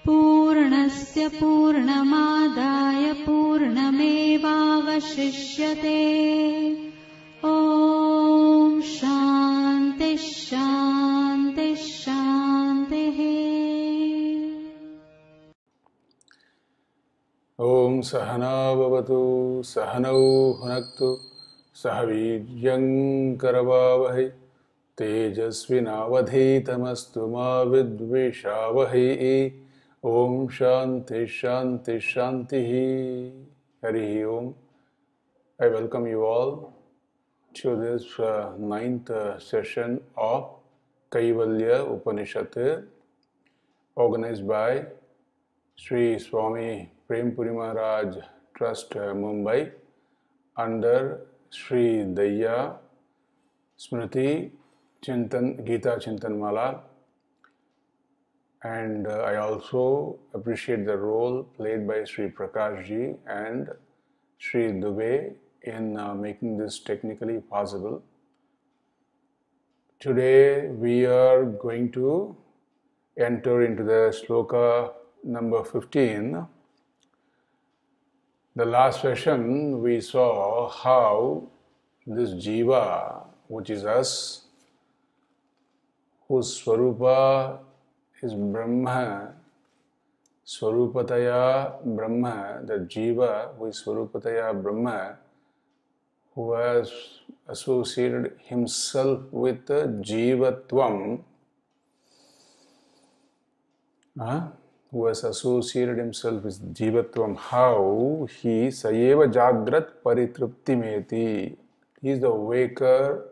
पूर्णस्य पूर्णमादाय पूर्णमेवावशिष्यते। ॐ शान्ति शान्ति शान्तिः। ॐ सहना भवतु सहनौ भुनक्तु सह वीर्यं करवावहै तेजस्विनावधीतमस्तु मा विद्विषावहै। ॐ शान्ति शान्ति शान्तिः। Hari Om. I welcome you all to this ninth session of Kaivalyopanishad, organized by Shri Swami Prempuri Maharaj Trust, Mumbai, under Shri Daya Smriti Chintan Gita Chintan Mala. And I also appreciate the role played by Shri Prakashji and Shri Dubey in making this technically possible. Today we are going to enter into the sloka number 15. The last session we saw how this jiva, which is us, whose swarupa is Brahma, Swarupataya Brahma, the jiva who is Swarupataya Brahma, who has associated himself with the jivatvam, who has associated himself with jivatvam, how he sayeva jagrat paritruptimeti. He is the waker.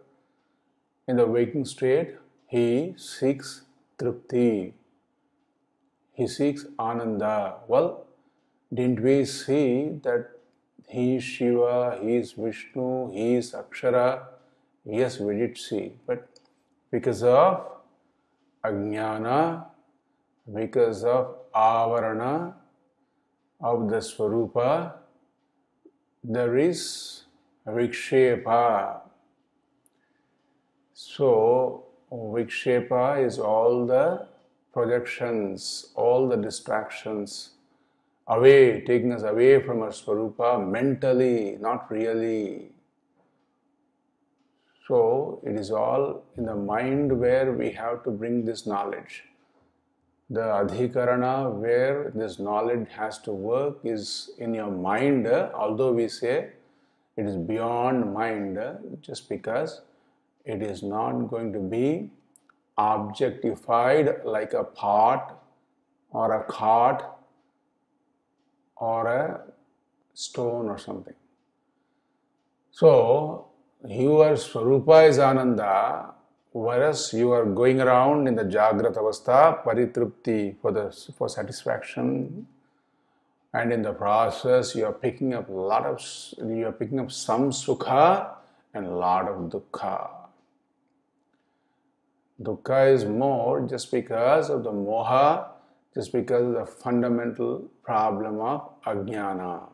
In the waking state, he seeks trupti. He seeks ananda. Well, didn't we see that he is Shiva, he is Vishnu, he is Akshara? Yes, we did see. But because of ajnana, because of avarana of the Swarupa, there is vikshepa. So, vikshepa is all the projections, all the distractions away, taking us away from our Swarupa mentally, not really. So, it is all in the mind where we have to bring this knowledge. The adhikarana where this knowledge has to work is in your mind, although we say it is beyond mind, just because it is not going to be objectified like a pot or a cart or a stone or something. So, your Swarupa is Ananda, whereas you are going around in the Jagrata Avastha, Paritrupti, for satisfaction, and in the process you are picking up some Sukha and a lot of Dukkha. Dukkha is more just because of the moha, just because of the fundamental problem of ajnana.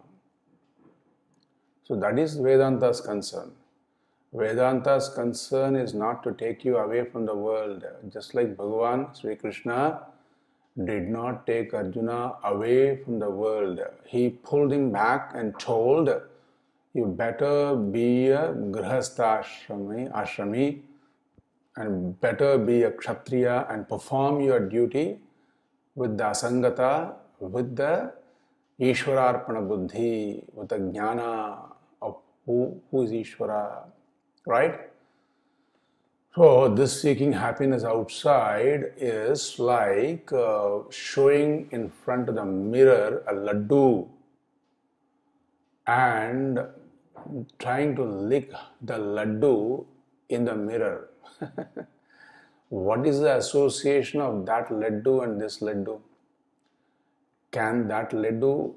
So that is Vedanta's concern. Vedanta's concern is not to take you away from the world. Just like Bhagavan, Sri Krishna, did not take Arjuna away from the world. He pulled him back and told, you better be a grihastha ashrami, and better be a kshatriya and perform your duty with the asangata, with the Ishwararpana buddhi, with the jnana of who is Ishvara, right? So this seeking happiness outside is like showing in front of the mirror a laddu and trying to lick the laddu in the mirror. What is the association of that laddu and this laddu? Can that laddu,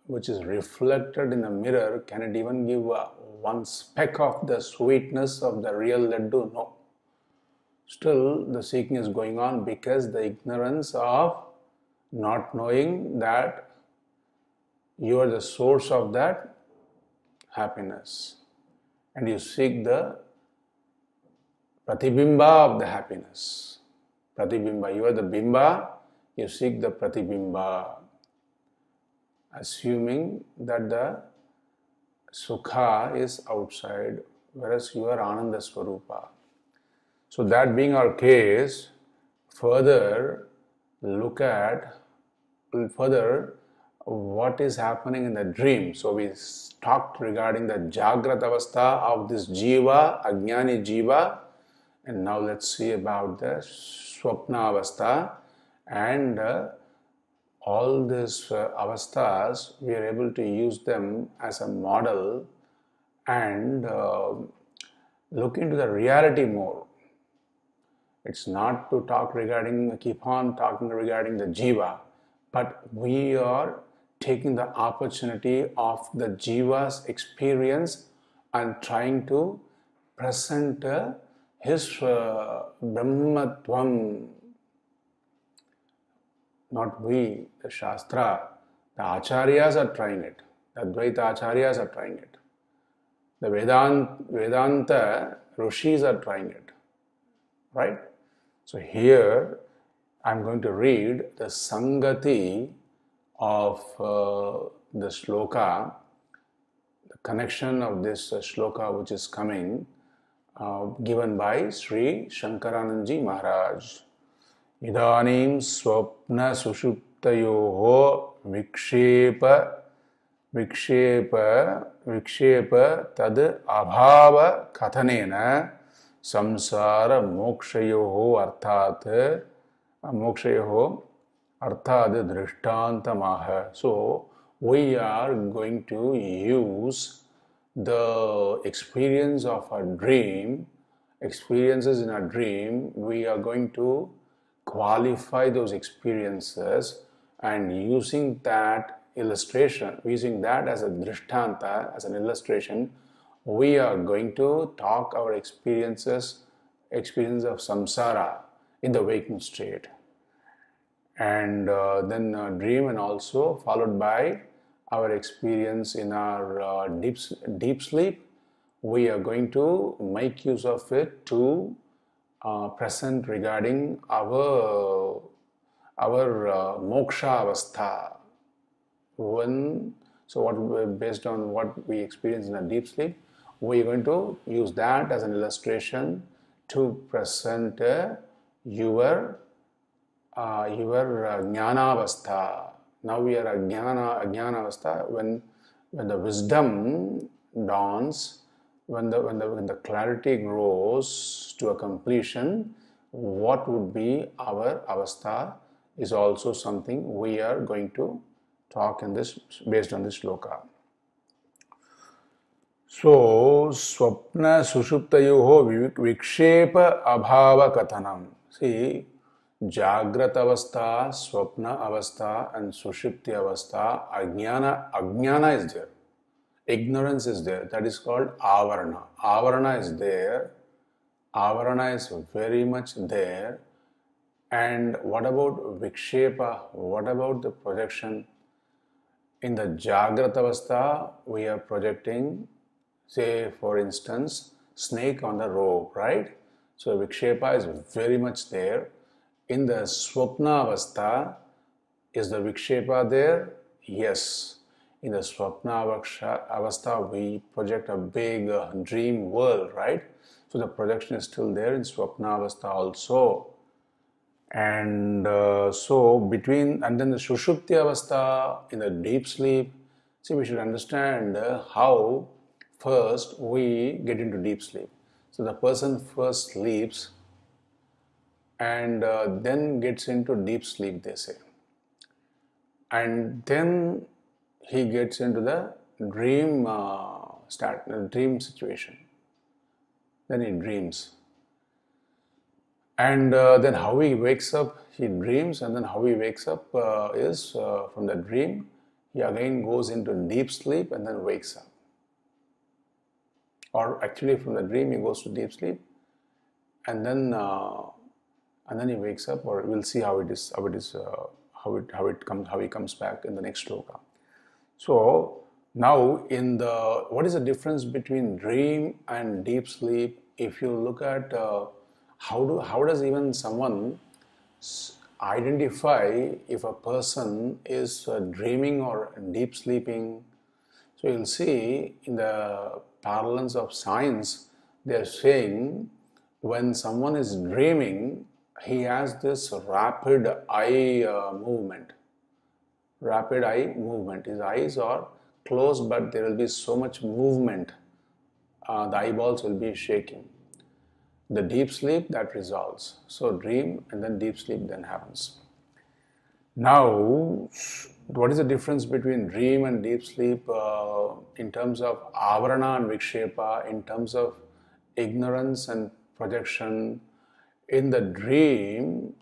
which is reflected in the mirror, can it even give one speck of the sweetness of the real laddu? No. Still, the seeking is going on because the ignorance of not knowing that you are the source of that happiness, and you seek the pratibimba of the happiness. Pratibimba. You are the bimba, you seek the pratibimba, assuming that the sukha is outside, whereas you are Ananda Swarupa. So that being our case, further further what is happening in the dream. So we talked regarding the Jagrat Avastha of this Jiva, Ajnani Jiva, and now let's see about the Swapna Avastha. And all these avasthas, we are able to use them as a model and look into the reality more. It's not to keep on talking regarding the jiva, but we are taking the opportunity of the jiva's experience and trying to present his Brahmatvam. Not we, the Shastra, the Acharyas are trying it, the Advaita Acharyas are trying it, the Vedanta Rishis are trying it, right? So here I'm going to read the Sangati of the shloka, the connection of this shloka which is coming, given by Shri Shankaranandji Maharaj. Idanim swapna sushuptayoho vikshepa tad abhava kathanena samsara mokshayoho arthat drishtantamaha. So we are going to use the experiences in a dream. We are going to qualify those experiences, and using that as a drishtanta, as an illustration, we are going to talk our experience of samsara in the waking state, and then dream, and also followed by our experience in our deep sleep. We are going to make use of it to present regarding our moksha avastha. Based on what we experience in a deep sleep, we are going to use that as an illustration to present your jnana avastha. Now we are jnana avastha when the wisdom dawns. When the clarity grows to a completion, what would be our avastha is also something we are going to talk in this, based on this shloka. So, swapna sushuptayoho vikshepa abhava kathanam. See, Jagrat avastha, swapna avastha, and sushupti avastha, ajnana is there. Ignorance is there. That is called avarana. Avarana is there. Avarana is very much there. And what about vikshepa? What about the projection? In the Jagrata avastha, we are projecting, say for instance, snake on the rope, right? So vikshepa is very much there. In the Swapna avastha, is the vikshepa there? Yes. In the Swapna avastha, we project a big dream world, right? So the projection is still there in Swapna avastha also. And then the Sushupti avastha, in the deep sleep. See, we should understand how first we get into deep sleep. So the person first sleeps and then gets into deep sleep, they say. And then he gets into the dream situation. Then he dreams. And then how he wakes up, he dreams, and then how he wakes up is from the dream, he again goes into deep sleep and then wakes up. Or actually from the dream he goes to deep sleep and then he wakes up, or we'll see how he comes back in the next shloka. So now what is the difference between dream and deep sleep? If you look at how does even someone identify if a person is dreaming or deep sleeping. So you'll see in the parlance of science, they are saying when someone is dreaming, he has this rapid eye movement. Rapid eye movement. His eyes are closed, but there will be so much movement. The eyeballs will be shaking. The deep sleep, that resolves. So dream and then deep sleep then happens. Now, what is the difference between dream and deep sleep in terms of avarana and vikshepa, in terms of ignorance and projection? In the dream,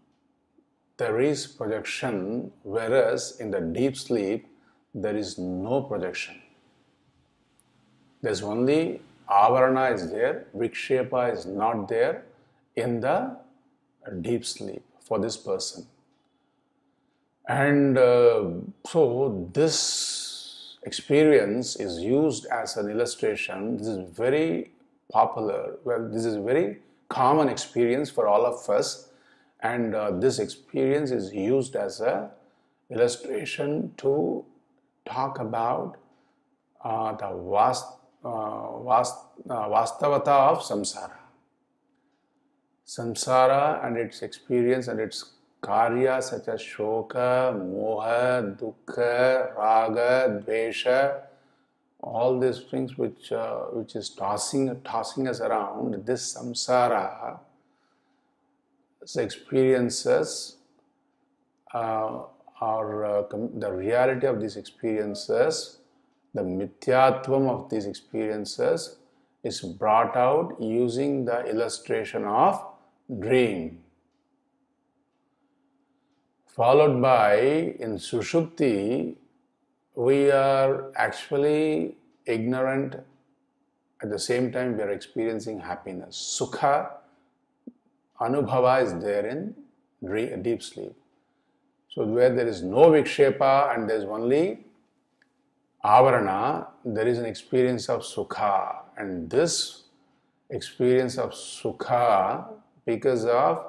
there is projection, whereas in the deep sleep, there is no projection. There's only avarana is there, vikshepa is not there in the deep sleep for this person. And so this experience is used as an illustration. This is very popular. Well, this is a very common experience for all of us. And this experience is used as an illustration to talk about the vastavata of samsara. Samsara and its experience and its karya such as shoka, moha, dukkha, raga, dvesha, all these things which is tossing us around, this samsara experiences the reality of these experiences, the mithyatvam of these experiences is brought out using the illustration of dream. Followed by, in Sushupti, we are actually ignorant, at the same time we are experiencing happiness. Sukha, anubhava is there in deep sleep. So where there is no vikshepa and there is only avarana, there is an experience of sukha. And this experience of sukha, because of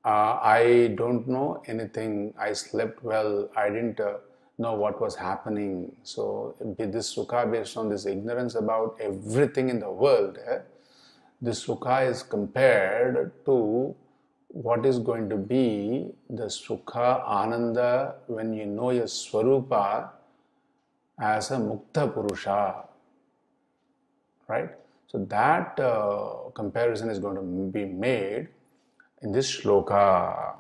I don't know anything, I slept well, I didn't know what was happening. So this sukha based on this ignorance about everything in the world, this sukha is compared to what is going to be the sukha, ananda, when you know your swarupa as a mukta purusha, right? So that comparison is going to be made in this shloka.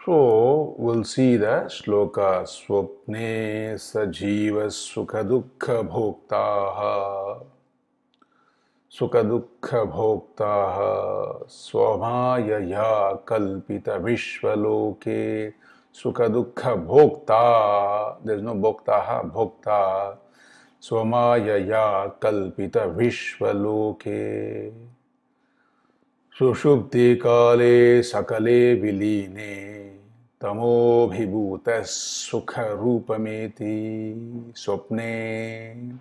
So we'll see the shloka. Swapne sajiva sukha dukkha bhoktaha sukha dukkha bhoktaha swamayaya kalpita vishvaloke sukha dukkha bhokta. There's no bhoktaha, bhokta. Swamayaya kalpita vishvaloke Sushupti kale sakale viline tamobhibhuta sukha rupameti swapne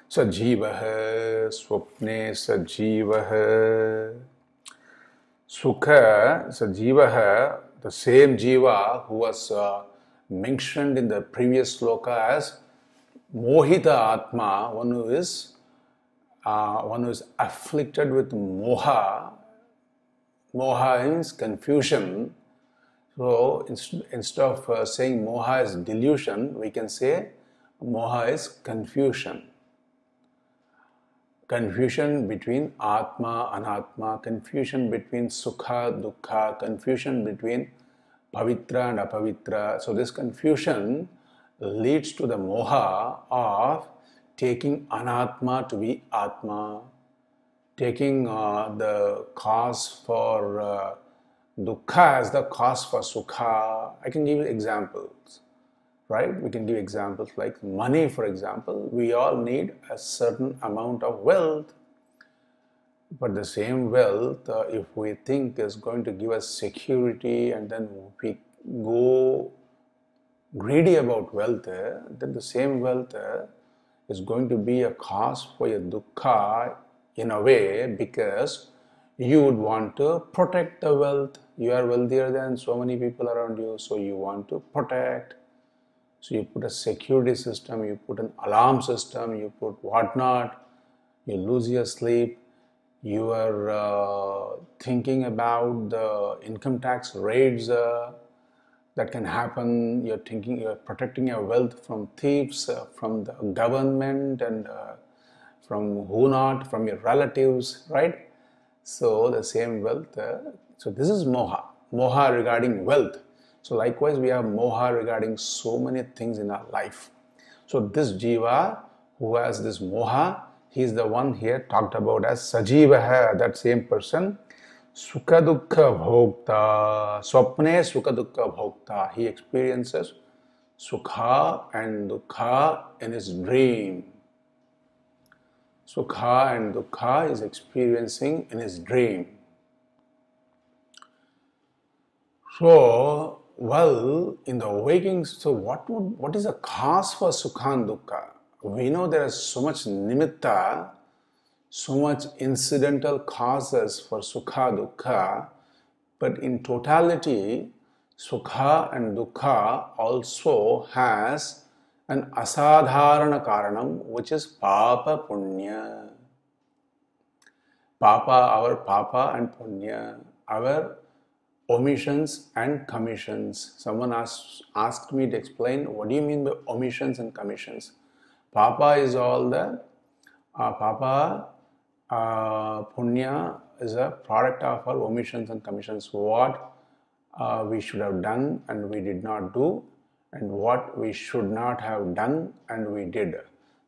sajivaha swapne sajivaha sukha sajivaha, the same jiva who was mentioned in the previous sloka as mohita atma, one who is afflicted with moha. Moha means confusion. So instead of saying moha is delusion, we can say moha is confusion. Confusion between atma, anatma, confusion between sukha, dukkha, confusion between pavitra and apavitra. So this confusion leads to the moha of taking anatma to be atma, taking the cause for dukkha as the cause for sukha. I can give you examples, right? We can give examples like money, for example. We all need a certain amount of wealth, but the same wealth, if we think is going to give us security and then we go greedy about wealth, then the same wealth is going to be a cause for your dukkha in a way, because you would want to protect the wealth. You are wealthier than so many people around you, so you want to protect. So you put a security system, you put an alarm system, you put whatnot, you lose your sleep, you are thinking about the income tax raids that can happen, you're protecting your wealth from thieves, from the government, and from who not, from your relatives, right? So the same wealth, so this is moha regarding wealth. So likewise we have moha regarding so many things in our life. So this jiva who has this moha, he is the one here talked about as sajivaha, that same person. Sukha dukkha bhokta, swapne sukha dukkha bhokta. He experiences sukha and dukkha in his dream. Sukha and dukkha is experiencing in his dream. So, well, in the waking, so what is the cause for sukha and dukkha? We know there is so much nimitta, so much incidental causes for sukha, dukkha, but in totality, sukha and dukkha also has an asadharana karanam, which is papa punya. Our papa and punya, our omissions and commissions. Someone asked me to explain, what do you mean by omissions and commissions? Papa is all the punya is a product of our omissions and commissions. What we should have done and we did not do, and what we should not have done and we did.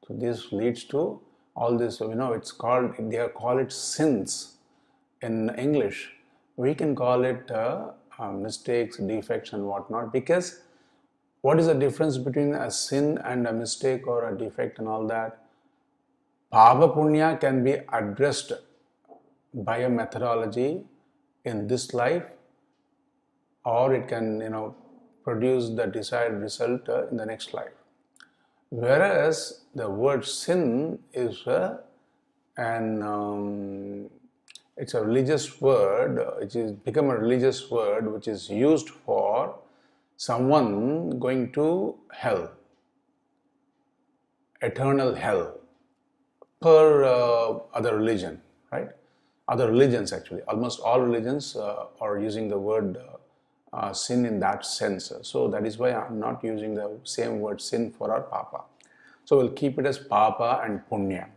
So this leads to all this. It's called, they call it sins in English. We can call it mistakes, defects, and whatnot, because what is the difference between a sin and a mistake or a defect and all that? Papa punya can be addressed by a methodology in this life, or it can, produce the desired result in the next life. Whereas the word sin is it's a religious word, which is become a religious word, which is used for someone going to hell, eternal hell, per other religion, right? Other religions actually, almost all religions are using the word sin in that sense. So that is why I'm not using the same word sin for our papa. So we'll keep it as papa and punya.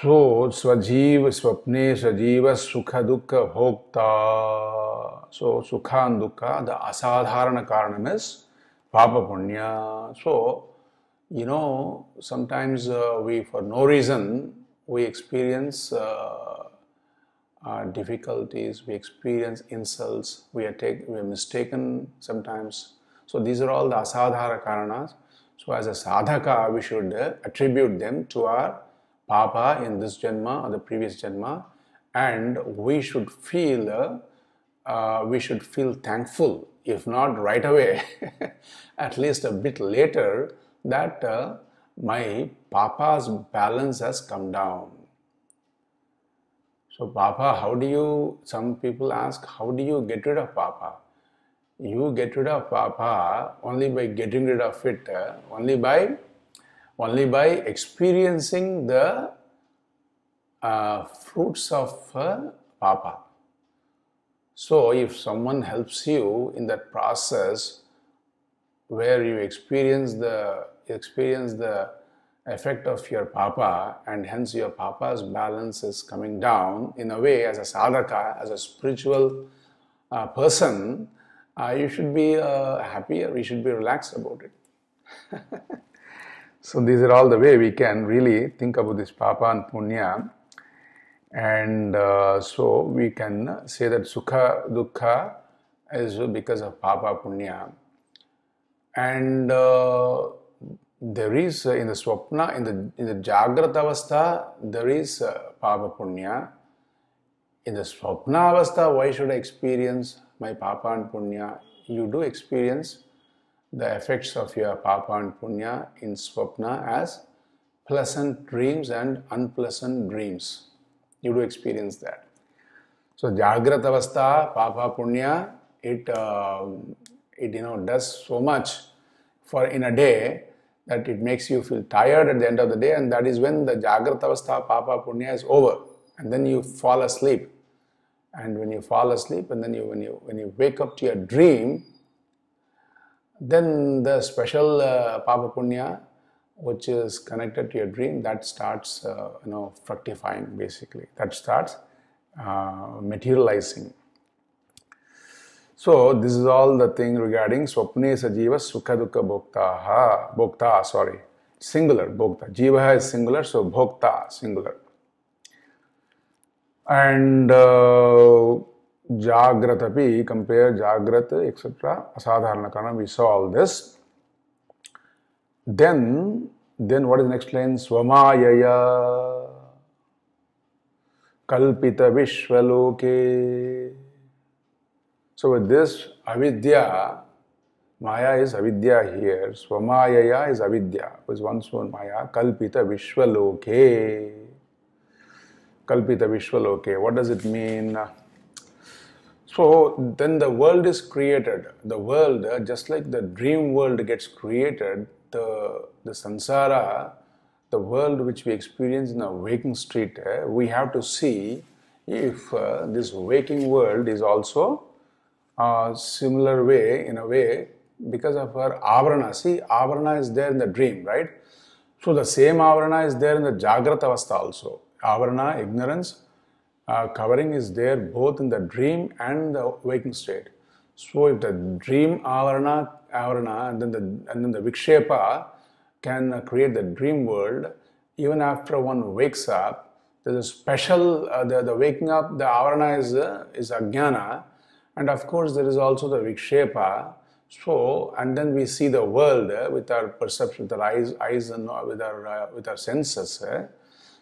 So swajiva swapne sajiva sukha dukkha bhokta. So sukha and dukkha, the asadharana karanam is papa punya. So sometimes we, for no reason, we experience difficulties, we experience insults, we are mistaken sometimes. So these are all the asadhara karanas. So as a sadhaka, we should attribute them to our papa in this janma or the previous janma, and we should feel thankful, if not right away, at least a bit later, that my papa's balance has come down. So papa, some people ask, how do you get rid of papa? You get rid of papa only by getting rid of it, only by experiencing the fruits of papa. So if someone helps you in that process, where you experience the effect of your papa, and hence your papa's balance is coming down, in a way, as a sadhaka, as a spiritual person, you should be happy, or you should be relaxed about it. So these are all the way we can really think about this papa and punya, and so we can say that sukha dukkha is because of papa punya. And there is in the swapna, in the jagrata avastha, there is papa punya. In the swapna avastha, why should I experience my papa and punya? You do experience the effects of your papa and punya in swapna as pleasant dreams and unpleasant dreams. You do experience that. So Jagrat Avastha, Papa Punya, it does so much for in a day that it makes you feel tired at the end of the day, and that is when the Jagrat Avastha, Papa Punya is over, and then you fall asleep. And when you fall asleep, and then when you wake up to your dream, then the special Papa Punya, which is connected to your dream, that starts fructifying, basically. That starts materializing. So this is all the thing regarding Swapne Sajiva Sukha Dukkha Bhokta, singular, Bhokta. Jiva is singular, so Bhokta, singular. And Jagratapi, compare Jagrat, etc. Asadharana Karana, we saw all this. Then what is the next line? Swamayaya Kalpita Vishwaloke. So with this, avidya, maya is avidya here, swamayaya is avidya, was once one maya, kalpita vishwaloke. Kalpita vishwaloke, what does it mean? So then the world is created. The world, just like the dream world gets created, the samsara, the world which we experience in a waking state, we have to see if this waking world is also similar way, in a way, because of her avarana. See, avarana is there in the dream, right? So the same avarana is there in the Jagrata Avastha also. Avarana, ignorance, covering is there both in the dream and the waking state. So if the dream avarana and then the vikshepa can create the dream world, even after one wakes up, there is a special, the waking up, the avarana is ajnana, and of course there is also the vikshepa. So, and then we see the world with our perception, with our eyes and with our senses.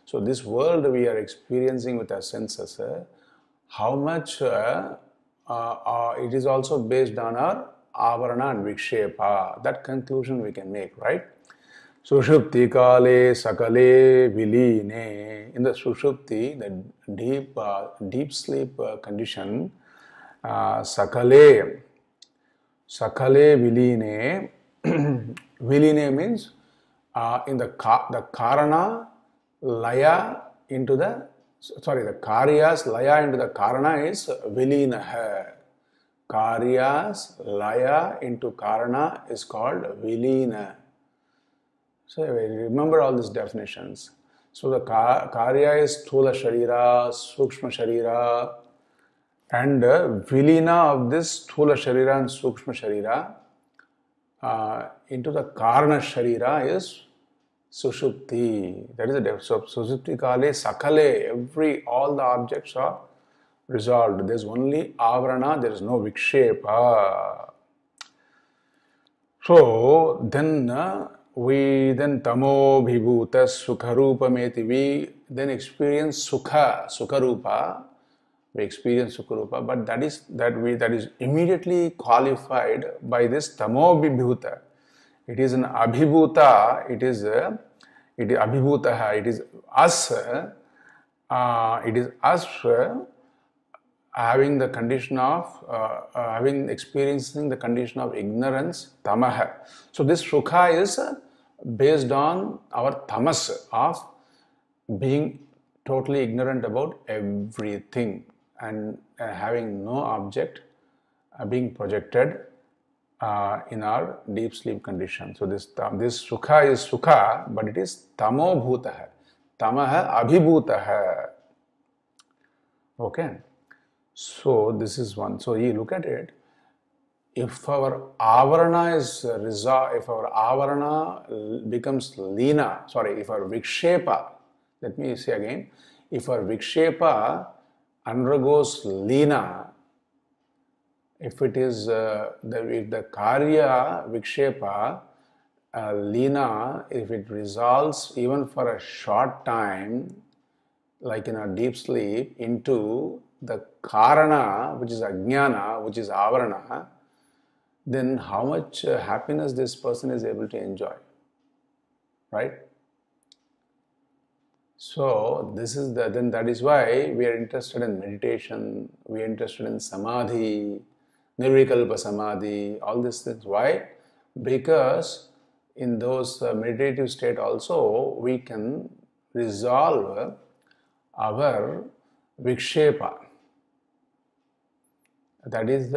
So this world we are experiencing with our senses, how much it is also based on our avarana and vikshepa. That conclusion we can make, right? Sushupti kale sakale viline. In the sushupti, the deep sleep condition, sakale viline. Viline means in the karana laya into the karyas laya into the karana is vilina. Karyas laya into karana is called vilina. So remember all these definitions. So the karya is sthula sharira, sukshma sharira, and vilina of this sthula sharira and sukshma sharira into the karana sharira is sushupti. That is the definition. So sushupti kale sakale, all the objects are resolved. There is only avarana, there is no vikshepa. So then we tamo vibhuta sukharupameti, we then experience sukharupa. We experience sukharupa, but that is immediately qualified by this tamo vibhuta. It is an abhibhuta. It is abhibhutaha. It is us. It is us having the condition of experiencing the condition of ignorance, tamaha. So this sukha is based on our tamas of being totally ignorant about everything and having no object being projected in our deep sleep condition. So this sukha is sukha, but it is tamo bhutaha, tamaha abhibhutaha. Okay. So this is one. So you look at it. If our avarana is resolved, if our avarana becomes lina, if our vikshepa, let me say again, if our vikshepa undergoes lina, if it is if the karya vikshepa lina, if it resolves even for a short time, like in a deep sleep, into the karana, which is ajnana, which is avarana, then how much happiness this person is able to enjoy, right? So this is then that is why we are interested in meditation, we are interested in samadhi, nirvikalpa samadhi, all these things. Why? Because in those meditative state also we can resolve our vikshepa. That is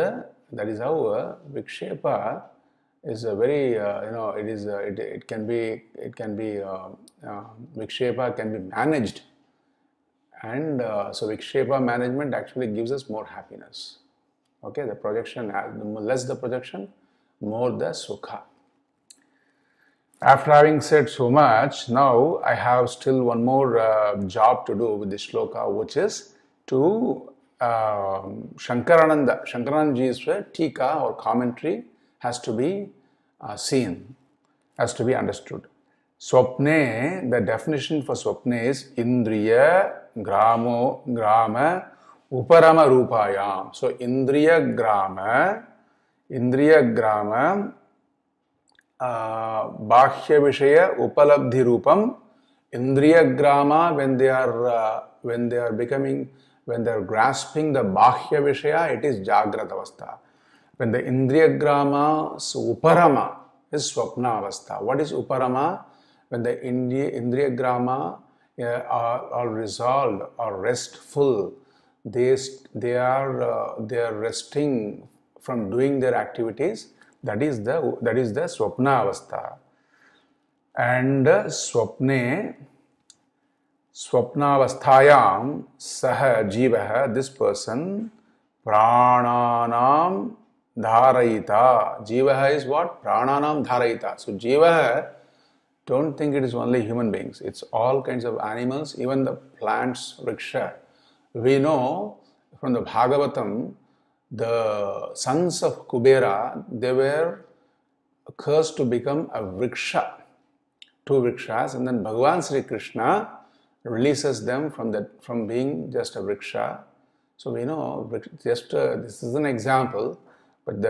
how vikshepa is a very it can be vikshepa can be managed, and so vikshepa management actually gives us more happiness. Okay, the projection, less the projection, more the sukha. After having said so much, now I have still one more job to do with this shloka, which is to Shankaranandaji's tika or commentary has to be seen, has to be understood. Swapne, the definition for swapne is Indriya grama uparama rupayam. So Indriya grama Bhahya Vishaya Upalabdhi Rupam. Indriya grama, when they are grasping the Bhahya Vishaya, it is Jagrata Avastha. When the Indriya grama Uparama is Swapna Avastha. What is Uparama? When the Indriya grama are resolved or restful, they are resting from doing their activities. That is the Swapna Avastha. And Swapnavasthayam saha jivaha, this person, prananam dharayita. Jivaha is what? Prananam dharayita. So jivaha, don't think it is only human beings. It's all kinds of animals, even the plants, vriksha. We know from the Bhagavatam, the sons of Kubera, they were cursed to become a vriksha, two vrikshas, and then Bhagavan Shri Krishna releases them from being just a vriksha. So we know, this is an example, but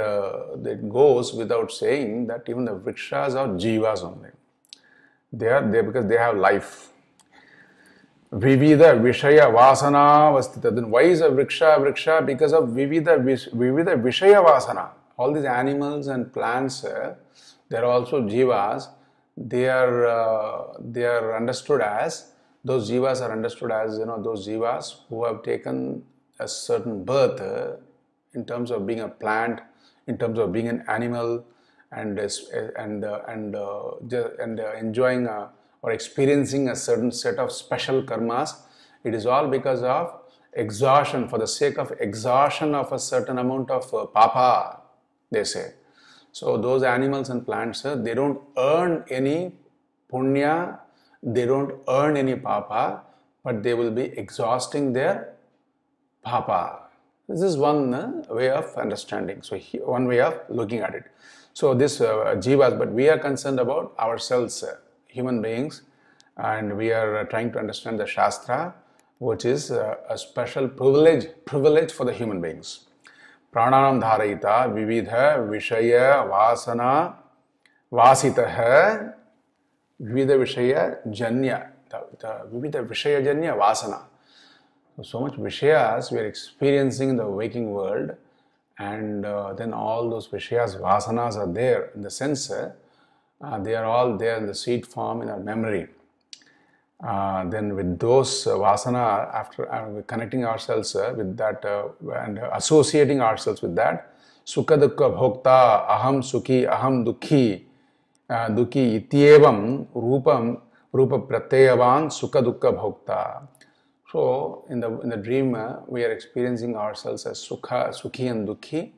it goes without saying that even the vrikshas are jivas only. They are there because they have life. Vivida Vishaya Vasana Vastita. Then why is a vriksha? Because of Vivida Vishaya Vasana. All these animals and plants, they are also jivas. They are understood as, those jivas are understood as, those jivas who have taken a certain birth in terms of being a plant, in terms of being an animal, and enjoying or experiencing a certain set of special karmas. It is all because of exhaustion, for the sake of exhaustion of a certain amount of papa, they say. So those animals and plants, they don't earn any punya, they don't earn any papa, but they will be exhausting their papa. This is one way of understanding. So one way of looking at it. So this jivas, but we are concerned about ourselves, human beings, and we are trying to understand the Shastra, which is a special privilege for the human beings. Prananam dharayita vividha vishaya vasana vasitaha vividha vishaya janya. The vividha vishaya janya vasana. So much vishayas we are experiencing in the waking world, and then all those vishayas, vasanas are there in the sense they are all there in the seed form in our memory. Then with those vasana, after connecting ourselves with that and associating ourselves with that, sukha dukkha bhokta aham sukhi aham dukhi ityevam rupa pratyavan sukha dukkha bhokta. So in the dream we are experiencing ourselves as sukhi and dukhi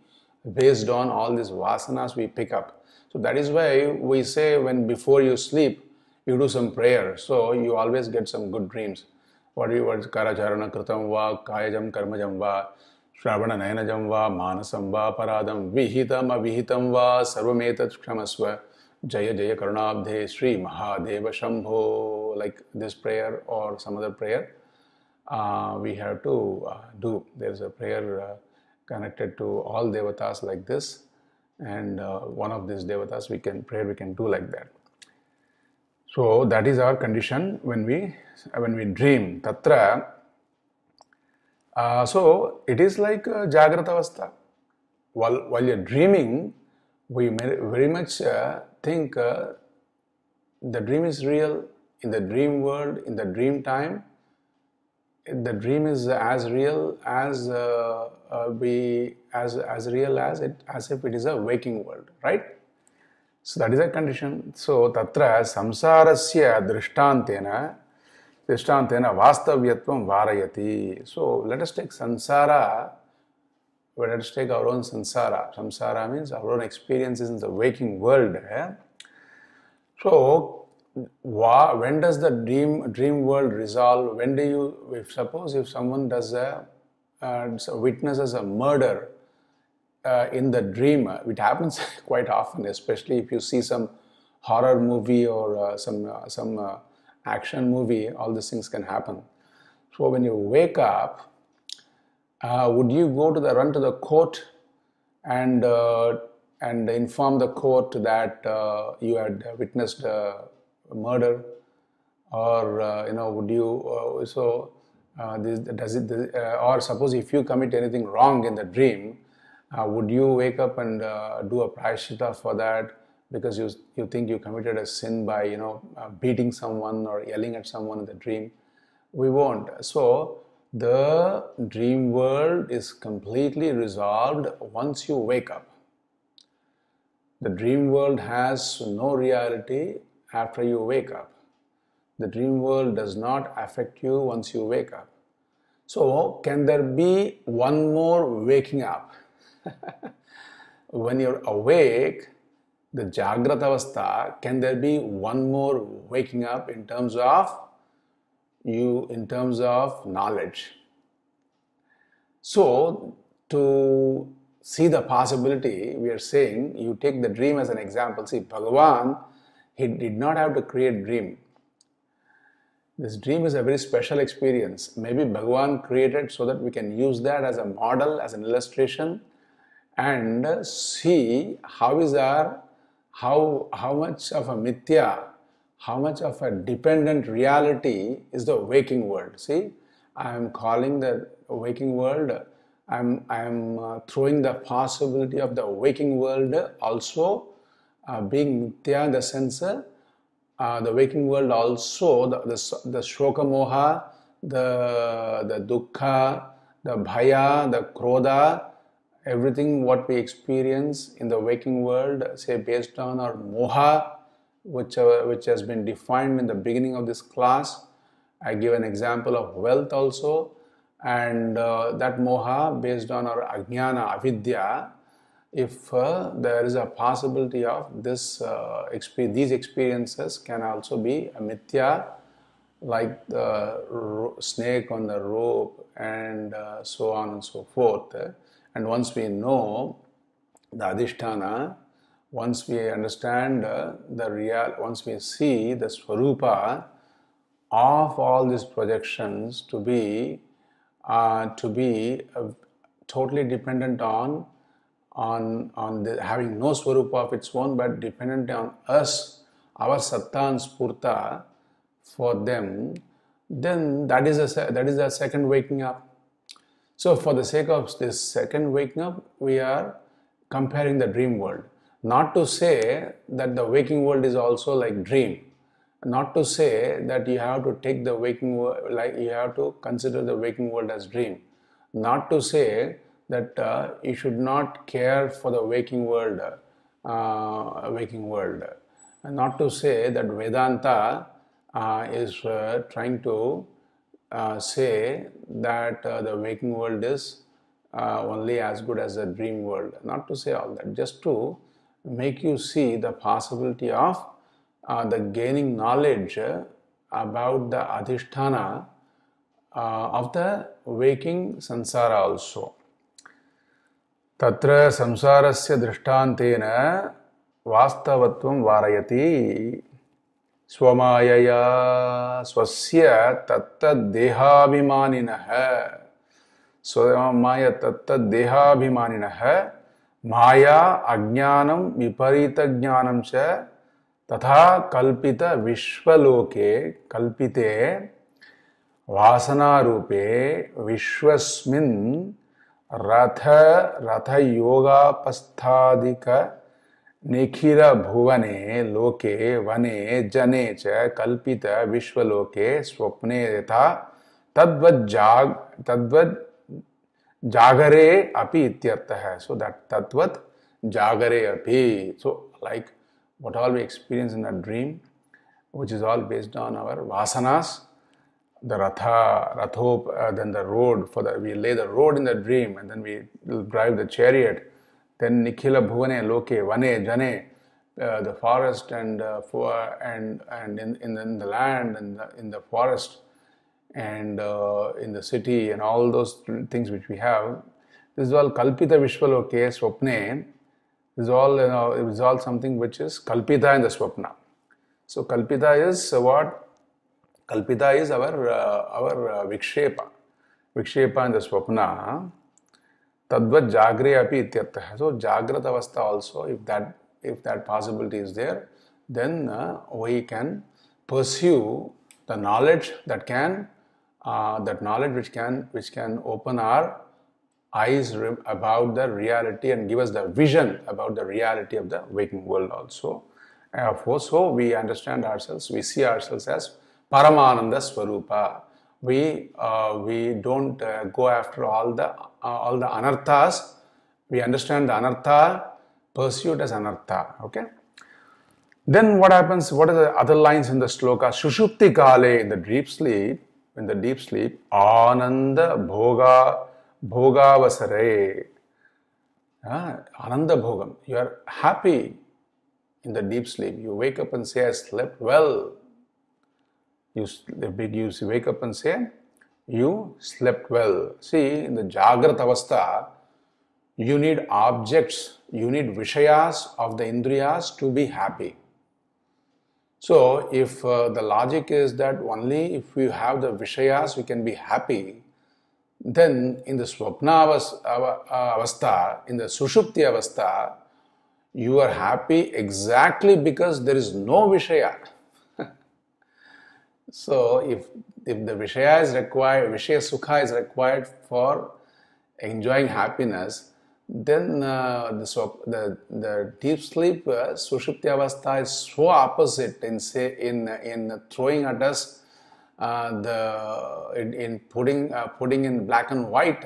based on all these vasanas we pick up. So that is why we say, when before you sleep, you do some prayer, so you always get some good dreams. What is karacharana kritam va, kayajam karmajam va, shravana nayanajam va, manasam va, paradam vihitam avihitam va, sarvametat kshamasva, jaya jaya karunabdhe, Shri Mahadeva Shambho. Like this prayer or some other prayer, we have to do. There is a prayer connected to all devatas like this, and one of these devatas we can do like that. So that is our condition when we dream. Tatra. So it is like Jagrata Avastha. While you're dreaming, we very much think the dream is real. In the dream world, in the dream time, the dream is as real as as if it is a waking world, right? So that is a condition. So tatra samsarasya drishtantena vastavyatvam varayati. So let us take sansara. Let us take our own samsara. Samsara means our own experiences in the waking world. So when does the dream world resolve? When do you, suppose if someone does witnesses a murder in the dream, it happens quite often, especially if you see some horror movie or some action movie, all these things can happen. So when you wake up, would you run to the court and inform the court that you had witnessed murder, or would you or suppose if you commit anything wrong in the dream, would you wake up and do a prayashita for that because you think you committed a sin by beating someone or yelling at someone in the dream? We won't. So the dream world is completely resolved once you wake up. The dream world has no reality after you wake up. The dream world does not affect you once you wake up. So, can there be one more waking up? When you're awake, the Jagrata Avastha, can there be one more waking up in terms of knowledge? So, to see the possibility, we are saying, you take the dream as an example. See, Bhagavan, he did not have to create dream. This dream is a very special experience. Maybe Bhagavan created so that we can use that as a model, as an illustration, and see how much of a mithya, how much of a dependent reality is the waking world. See, I am calling the waking world, I am throwing the possibility of the waking world also being mithya, in the sense the waking world also, the shoka moha, the dukkha, the bhaya, the krodha, everything what we experience in the waking world, say based on our moha, which has been defined in the beginning of this class. I give an example of wealth also, and that moha based on our ajnana, avidya. If there is a possibility of this, these experiences can also be a mithya, like the snake on the rope and so on and so forth. And once we know the adhisthana, once we understand once we see the swarupa of all these projections to be totally dependent on having no swarupa of its own, but dependent on us, our satta and spurta for them, then that is the second waking up. So for the sake of this second waking up, we are comparing the dream world. Not to say that the waking world is also like dream. Not to say that you have to take the waking world, like you have to consider the waking world as dream. Not to say that you should not care for the waking world. And not to say that Vedanta is trying to say that the waking world is only as good as the dream world. Not to say all that, just to make you see the possibility of the gaining knowledge about the adhisthana of the waking sansara also. Tatra samsarasya drishtantena vastavatvam varayati swamayaya swasya tattad dehabhimaninaha swamaya tattad dehabhimaninaha maya ajnanam viparita jnanam cha तथा कल्पित विश्वलोके कल्पिते वासनारूपे विश्वस्मिन् रथ योगापस्थादिक निखिल भुवने लोके वने जने च कल्पित विश्वलोके स्वप्ने यथा तद्वत् जागरे अपि इत्यर्थः. So that तद्वत् जागरे अपि. So like what all we experience in a dream, which is all based on our vasanas, the then the road we lay the road in the dream, and then we drive the chariot. Then Nikhila Bhuvane Loke Vane Jane, the forest and in the land and in the forest and in the city and all those things which we have. This is all Kalpita Vishwaloke Swapne. This is all, it is all something which is Kalpita in the Swapna. So Kalpita is what? Kalpita is our Vikshepa. Vikshepa in the Swapna. Tadvat Jagre api ityartha. So Jagrat Avastha also, if that possibility is there, then we can pursue the knowledge which can open our eyes about the reality and give us the vision about the reality of the waking world also. So we understand ourselves, we see ourselves as Paramananda Swarupa. We don't go after all the anarthas. We understand the anartha, pursue it as anartha. Okay. Then what happens? What are the other lines in the sloka? Sushupti kale, in the deep sleep, Ananda bhogavasare. Ananda bhogam. You are happy in the deep sleep. You wake up and say, I slept well. You wake up and say, you slept well. See, in the Jagrat Avastha, you need objects, you need Vishayas of the Indriyas to be happy. So, if the logic is that only if we have the Vishayas we can be happy, then in the Swapna Avastha, in the Sushupti Avastha, you are happy exactly because there is no Vishaya. So, if the Vishaya is required, Vishaya Sukha is required for enjoying happiness, then the deep sleep Sushupti Avastha is so opposite in throwing at us in putting in black and white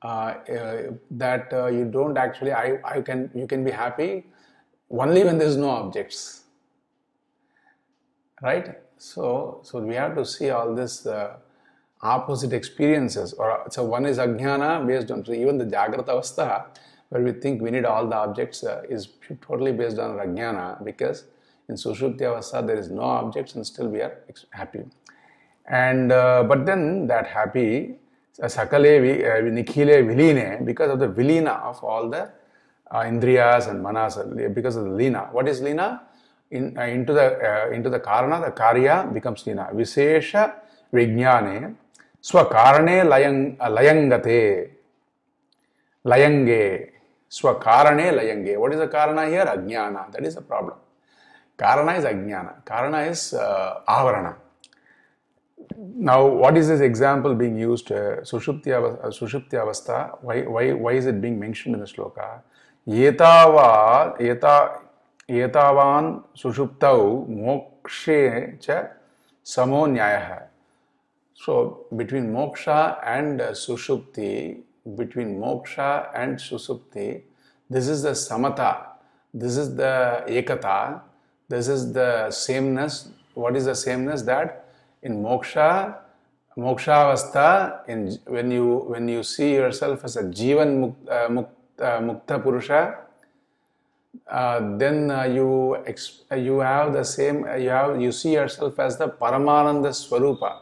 that you don't actually you can be happy only when there is no objects, right? So we have to see all this opposite experiences. So one is Ajnana based on, so even the Jagrata Avastha, where we think we need all the objects, is totally based on Ajnana, because in Sushupti Avastha there is no objects and still we are happy. And but then that happy, Sakale Nikhile Viline, because of the Vilina of all the Indriyas and Manas, because of the Lina. What is Lina? Into the Karana, the Karya becomes Lina. Vishesha Vijnane Swakarane Layangate Layange Swakarane Layange. What is the Karana here? Ajnana. That is the problem. Karana is Ajnana. Karana is Avarana. Now, what is this example being used? Sushupti Avastha. Why is it being mentioned in the sloka? Yetavan sushuptau mokshe cha samo nyayah. So, between moksha and sushupti, this is the samata, this is the ekata, this is the sameness. What is the sameness? That in moksha avastha, when you see yourself as a jivan mukta purusha, then you have the same, you see yourself as the Paramananda Swarupa.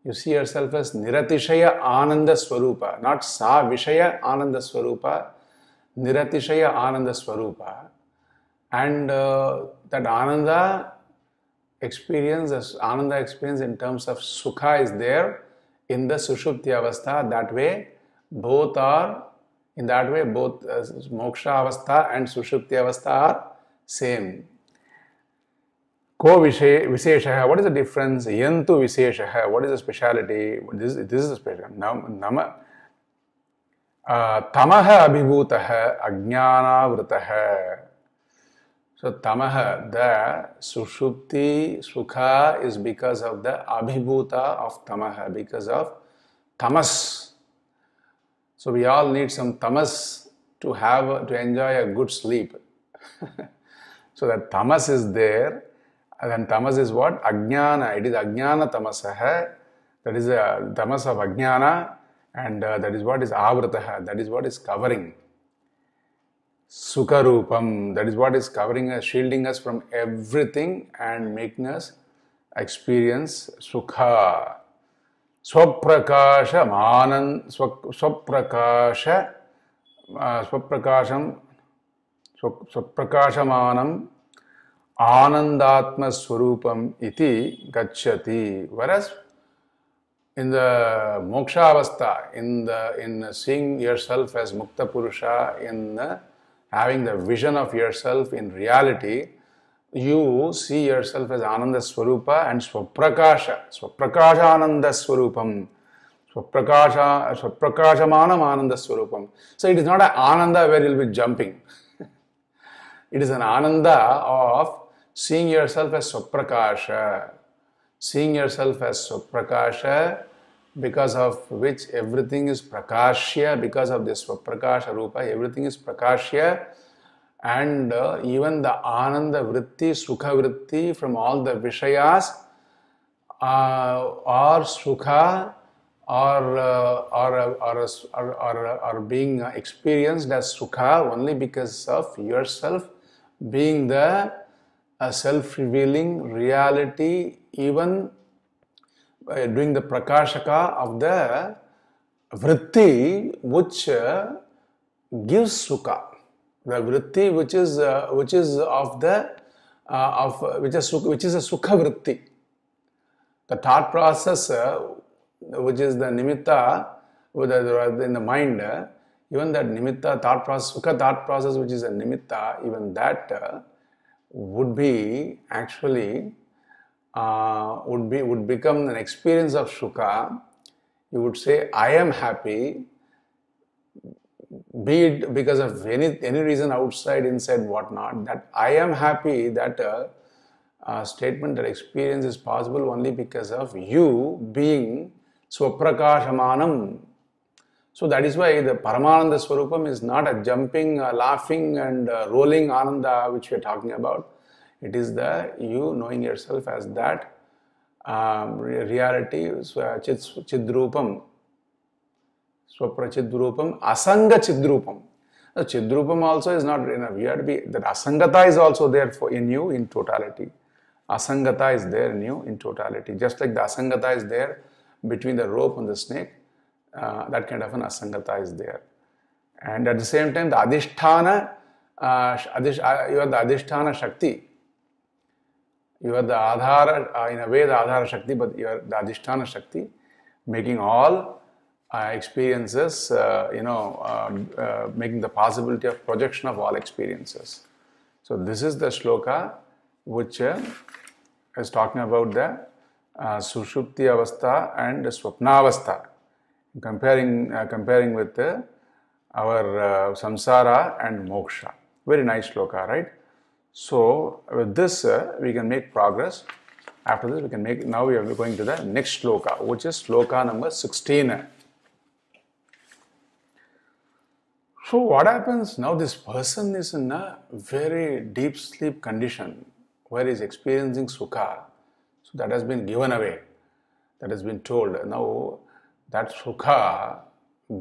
You see yourself as Niratishaya Ananda Swarupa, not Sa Vishaya Ananda Swarupa, Niratishaya Ananda Swarupa. And that Ananda experience in terms of Sukha is there in the Sushupti Avastha. That way, both Moksha Avastha and Sushupti Avastha are same. Ko Visheshaha, what is the difference? Yantu Visheshaha, what is the speciality? This is the specialty. Tamaha Abhibhutaha Ajnana Vritaha. So Tamaha, the Sushupti Sukha is because of the Abhibhuta of Tamaha, because of Tamas. So we all need some Tamas to enjoy a good sleep. So that Tamas is there, and then Tamas is what? Ajnana. It is Ajnana Tamasaha. That is a Tamas of Ajnana, and that is what is Avrataha. That is what is covering. Sukharupam, that is what is covering us, shielding us from everything and making us experience Sukha. Swaprakasha Manan, Swaprakasha, Swaprakasham, Swaprakashamanam Anandatma Swarupam iti gacchati. Whereas in the moksha avastha, in seeing yourself as Mukta Purusha, in having the vision of yourself in reality, you see yourself as Ananda Swarupa and Swaprakasha. Swaprakasha Ananda Swarupam. Swaprakashamanam Ananda Swarupam. So it is not an Ananda where you will be jumping. It is an Ananda of seeing yourself as Swaprakasha. Seeing yourself as Swaprakasha, because of which everything is Prakashya, because of this Swaprakasha Rupa, everything is Prakashya, and even the Ananda Vritti, Sukha Vritti from all the Vishayas or Sukha or being experienced as Sukha only because of yourself being the self-revealing reality, even doing the prakashaka of the vritti which gives sukha, the vritti which is of the which is a sukha vritti, the thought process which is the nimitta in the mind, even that nimitta thought process, sukha thought process which is a nimitta, even that would be actually would become an experience of sukha. You would say, I am happy, be it because of any reason outside, inside, whatnot. That I am happy, that statement, that experience is possible only because of you being Swaprakashamanam. So that is why the Paramananda Swarupam is not a jumping, laughing and rolling Ananda which we are talking about. It is the you knowing yourself as that reality, Chidrupam, Swaprachidrupam, Asanga Chidrupam. The Chidrupam also is not enough. You have to be, that Asangata is also there in you in totality. Asangata is there in you in totality. Just like the Asangata is there between the rope and the snake, that kind of an Asangata is there. And at the same time, the Adhisthana, you are the Adhisthana Shakti. You are the Adhara, in a way the Adhara Shakti, but you are the Adhisthana Shakti, making all experiences, making the possibility of projection of all experiences. So this is the shloka which is talking about the Sushupti Avastha and Swapna Avastha, comparing with our Samsara and Moksha. Very nice shloka, right? So with this we can make progress. After this we can make, now we are going to the next shloka, which is shloka number 16. So what happens now? This person is in a very deep sleep condition where he is experiencing sukha. So that has been given away, that has been told. Now that sukha,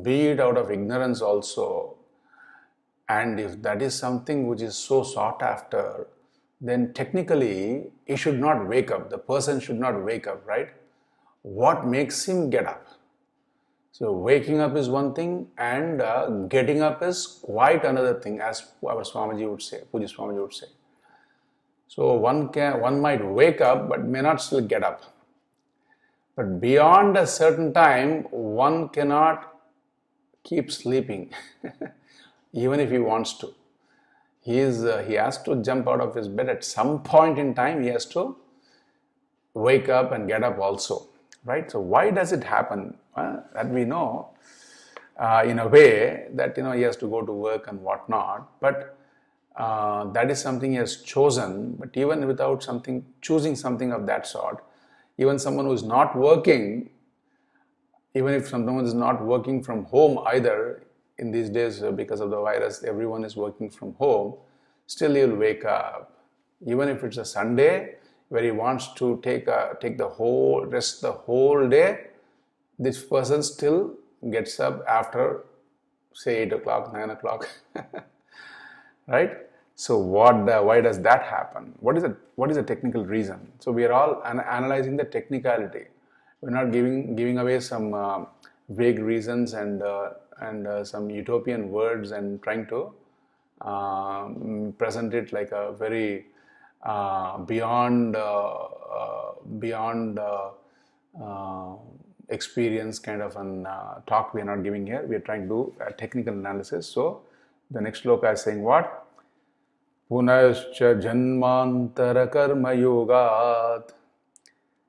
be it out of ignorance also, and if that is something which is so sought after, then technically he should not wake up. The person should not wake up, right? What makes him get up? So waking up is one thing, and getting up is quite another thing, as our Swamiji would say, Puji Swamiji would say. So one might wake up but may not still get up. But beyond a certain time, one cannot keep sleeping, even if he wants to. he has to jump out of his bed at some point in time. He has to wake up and get up also, right? So why does it happen? That we know in a way that he has to go to work and whatnot, but that is something he has chosen. But even without choosing something of that sort, even someone who is not working, even if someone is not working from home either, in these days because of the virus, everyone is working from home, still he will wake up. Even if it's a Sunday where he wants to take the whole day, this person still gets up after, say, 8 o'clock, 9 o'clock, right? So why does that happen? What is the technical reason? So we are all analyzing the technicality. We're not giving away some vague reasons and some utopian words and trying to present it like a very beyond experience kind of an talk. We are not giving here. We are trying to do a technical analysis. So the next sloka is saying what? Punascha janmantara karma yogat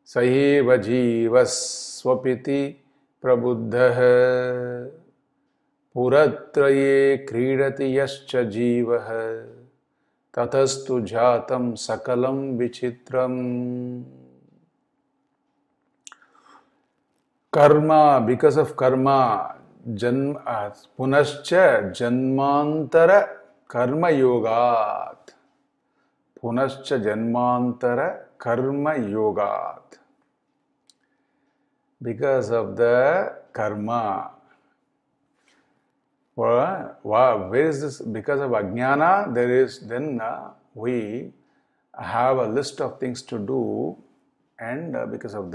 sahiva jivasvapiti prabuddha puratraye kridati yascha jivaha tatastu jatam sakalam vichitram. Karma, because of karma, punascha janmantara karma yogat. Punascha janmantara karma yogat. Because of the karma. Where is this? Because of ajnana, we have a list of things to do, and because of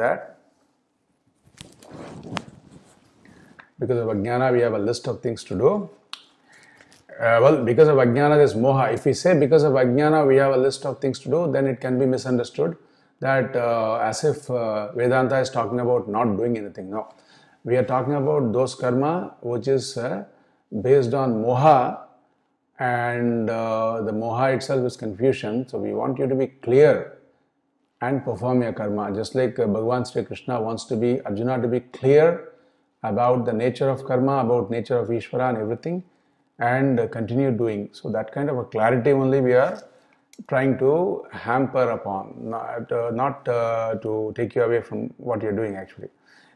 ajnana, we have a list of things to do. Because of ajnana, there's moha. If we say because of ajnana, we have a list of things to do, then it can be misunderstood that as if Vedanta is talking about not doing anything. No. We are talking about those karma which is based on moha, and the moha itself is confusion. So we want you to be clear and perform your karma. Just like Bhagavan Shri Krishna wants Arjuna to be clear about the nature of karma, about nature of Ishvara and everything, and continue doing. So that kind of a clarity only we are trying to hamper upon, not to take you away from what you're doing actually.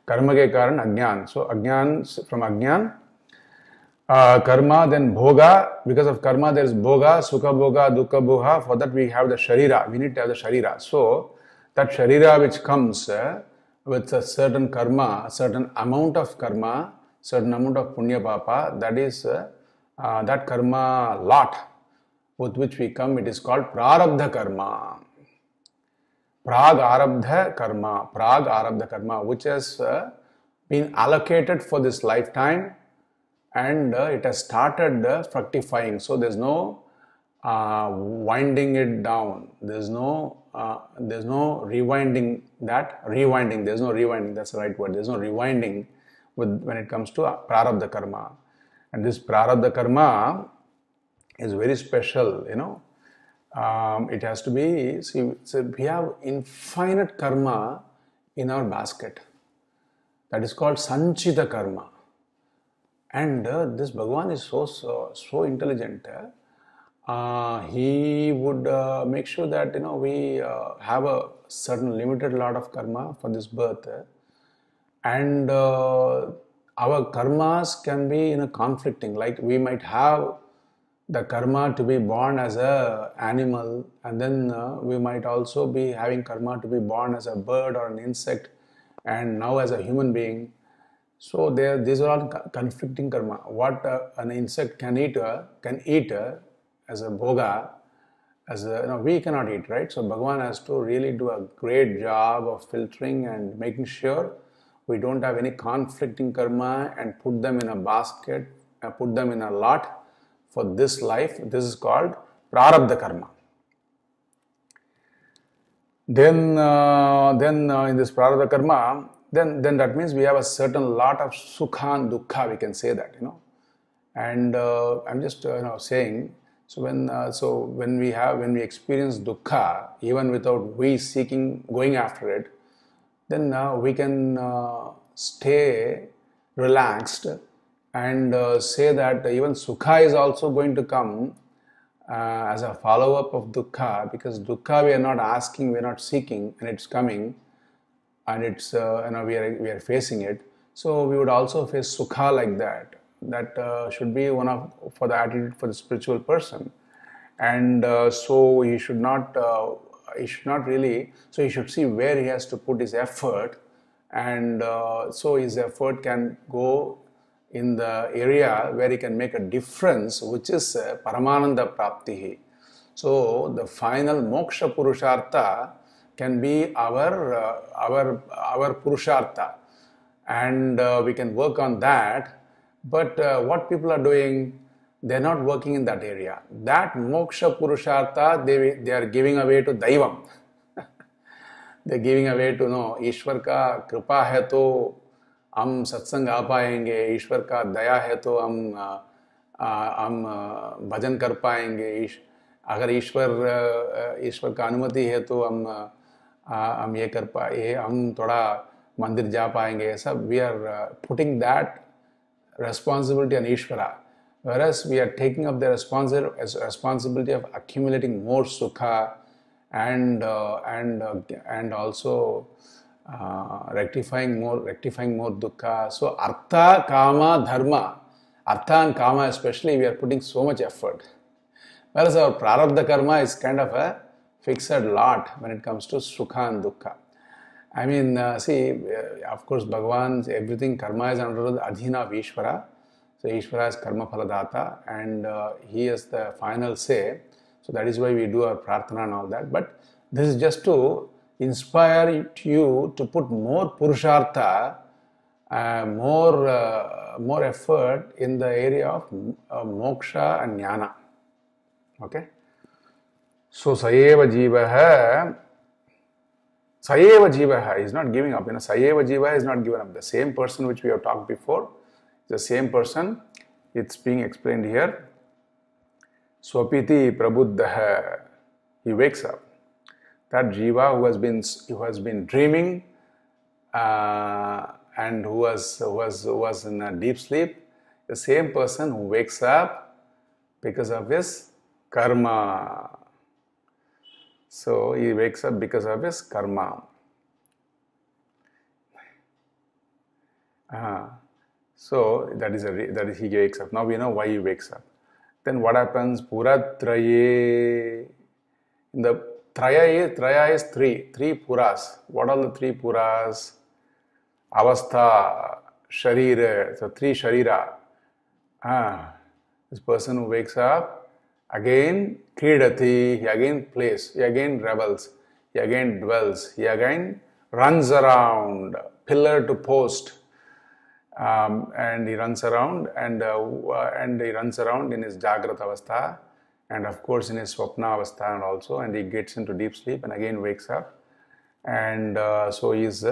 Karma ke karan ajnan. So ajnan, from ajnan, karma, then bhoga. Because of karma there is bhoga, sukha bhoga, dukkha bhoga. For that we have the sharira. We need to have the sharira. So that sharira which comes with a certain karma, a certain amount of karma, certain amount of punya papa, that is that karma lot with which we come, it is called prarabdha karma. Prag-arabdha karma, which has been allocated for this lifetime, and it has started fructifying. So there's no winding it down. There's no rewinding that. There's no rewinding. That's the right word. There's no rewinding when it comes to prarabdha karma. And this prarabdha karma is very special, it has to be, so we have infinite karma in our basket. That is called sanchita karma. And this Bhagavan is so intelligent. He would make sure that, we have a certain limited lot of karma for this birth. And our karmas can be, conflicting. Like we might have the karma to be born as an animal, and then we might also be having karma to be born as a bird or an insect, and now as a human being. So these are all conflicting karma. What an insect can eat as a bhoga, we cannot eat, right? So Bhagavan has to really do a great job of filtering and making sure we don't have any conflicting karma and put them in a basket, put them in a lot for this life. This is called prarabdha karma. Then in this prarabdha karma, then that means we have a certain lot of sukha and dukkha, we can say that, And I'm just saying, So when we experience dukkha, even without we seeking, going after it, then we can stay relaxed and say that even sukha is also going to come as a follow-up of dukkha, because dukkha we are not asking, we are not seeking, and it's coming, and it's we are facing it. So we would also face sukha like that. That should be one of for the attitude for the spiritual person, and so he should not really. So he should see where he has to put his effort, and so his effort can go in the area where he can make a difference, which is Paramananda Praptihi. So the final moksha purushartha can be our purushartha, and we can work on that. But what people are doing, they're not working in that area. That moksha purushartha they are giving away to Daivam. They're giving away to no ईश्वर का कृपा है तो हम सत्संग आ पाएंगे, ईश्वर का दया है तो हम भजन कर पाएंगे, अगर ईश्वर का अनुमति है तो हम ये कर पाए, हम थोड़ा मंदिर जा पाएंगे. ऐसा we are putting that responsibility on Ishvara, whereas we are taking up the responsibility of accumulating more sukha and also rectifying more dukkha. So artha, kama, dharma, artha and kama especially, we are putting so much effort, whereas our prarabdha karma is kind of a fixed lot when it comes to sukha and dukkha. I mean, of course, Bhagavan's everything, karma is under the adhina of Ishvara. So Ishvara is karma phaladata, and he is the final say. So that is why we do our prarthana and all that. But this is just to inspire you to put more purushartha, more effort in the area of moksha and jnana. Okay? So sayeva jivaha is not giving up. Sayeva jiva is not given up. The same person which we have talked before, the same person, it's being explained here. Swapiti prabuddha, he wakes up. That jiva who has been dreaming and who was in a deep sleep, the same person who wakes up because of his karma. So he wakes up because of his karma. So that is he wakes up. Now we know why he wakes up. Then what happens? Puratraye. In the Traya is three puras. What are the three puras? Avastha, Sharira. So three Sharira. This person who wakes up, again kridati, he again plays, he again revels, he again dwells, he again runs around, pillar to post, and he runs around and he runs around in his Jagrata Avastha, and of course in his Swapna Avastha, and also, and he gets into deep sleep and again wakes up, and so he is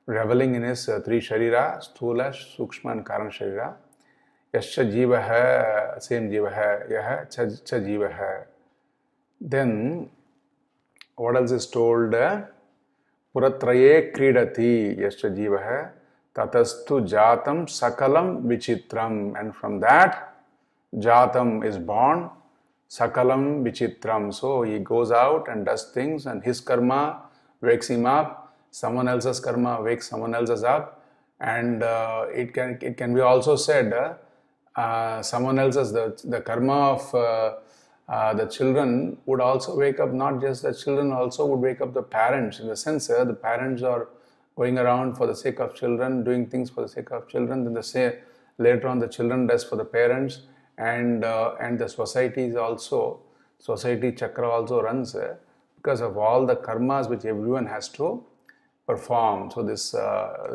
reveling in his three Sharira, Sthula, Sukshma and Karana Sharira. Yascha jiva hai, same jiva hai, yah cha jiva hai. Then, what else is told? Puratraye kridati, yascha jiva hai, tatastu jatam sakalam vichitram. And from that, jatam is born, sakalam vichitram. So he goes out and does things, and his karma wakes him up, someone else's karma wakes someone else's up, and it can be also said, someone else's, the karma of the children would also wake up, not just the children, also would wake up the parents, in the sense the parents are going around for the sake of children, doing things for the sake of children, then they say later on the children does for the parents, and the society chakra also runs because of all the karmas which everyone has to perform. So this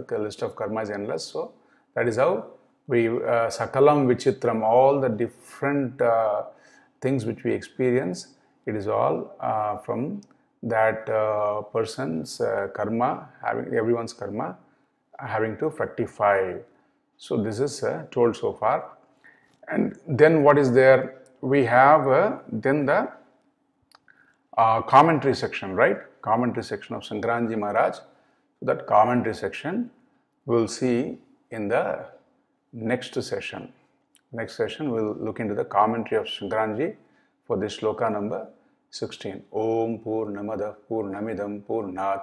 list of karma is endless. So that is how we sakalam vichitram, all the different things which we experience, it is all from that person's karma, everyone's karma having to fructify. So this is told so far. And then what is there? we have then the commentary section, right? Commentary section of Shankaranji Maharaj. That commentary section we'll see in the next session. Next session we'll look into the commentary of Shankaranji for this shloka number 16. Om Purnamada Purnamidam Purnat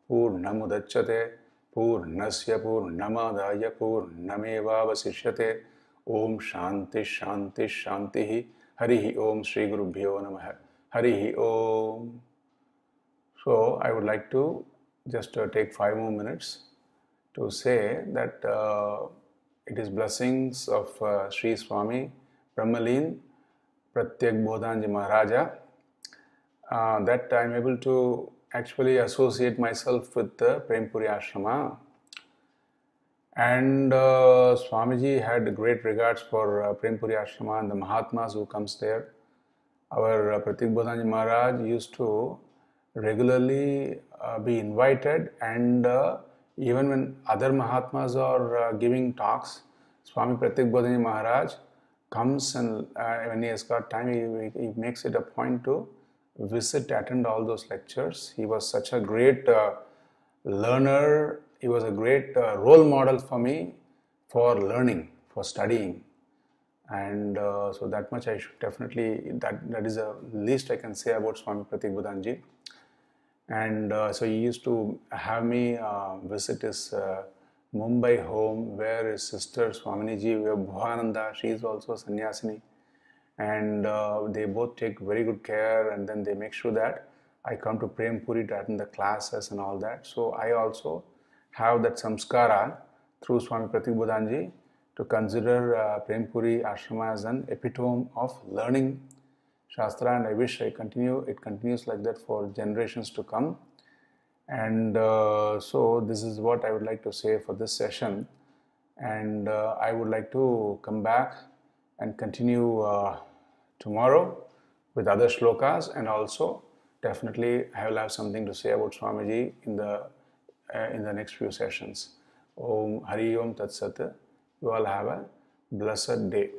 Purnamudachyate Purnasya Purnamadaya Purnameva Vasishyate. Om Shanti Shanti Shanti. Harihi Om. Shri Gurubhyo Namaha. Harihi Om. So I would like to just take 5 more minutes to say that it is blessings of Shri Swami Brahmalin Pratyak Bodhanji Maharaja that I am able to actually associate myself with the Prempuri Ashrama. And Swamiji had great regards for Prempuri Ashrama and the Mahatmas who comes there. Our Pratyak Bodhanji Maharaj used to regularly be invited, and even when other Mahatmas are giving talks, Swami Pratyak Bodhanji Maharaj comes, and when he has got time, he makes it a point to visit, attend all those lectures. He was such a great learner. He was a great role model for me for learning, for studying. And so that much I should definitely, that is the least I can say about Swami Pratyak Bodhanji. And so he used to have me visit his Mumbai home, where his sister Swaminiji Bhuvananda, she is also a sannyasini, and they both take very good care, and then they make sure that I come to Prempuri to attend the classes and all that. So I also have that samskara through Swami Pratyak Bodhanji to consider Prempuri Ashrama as an epitome of learning Shastra, and I wish it continues like that for generations to come. And so this is what I would like to say for this session, and I would like to come back and continue tomorrow with other shlokas, and also definitely I will have something to say about Swamiji in the next few sessions. Om Hari Om Tat Sat. You all have a blessed day.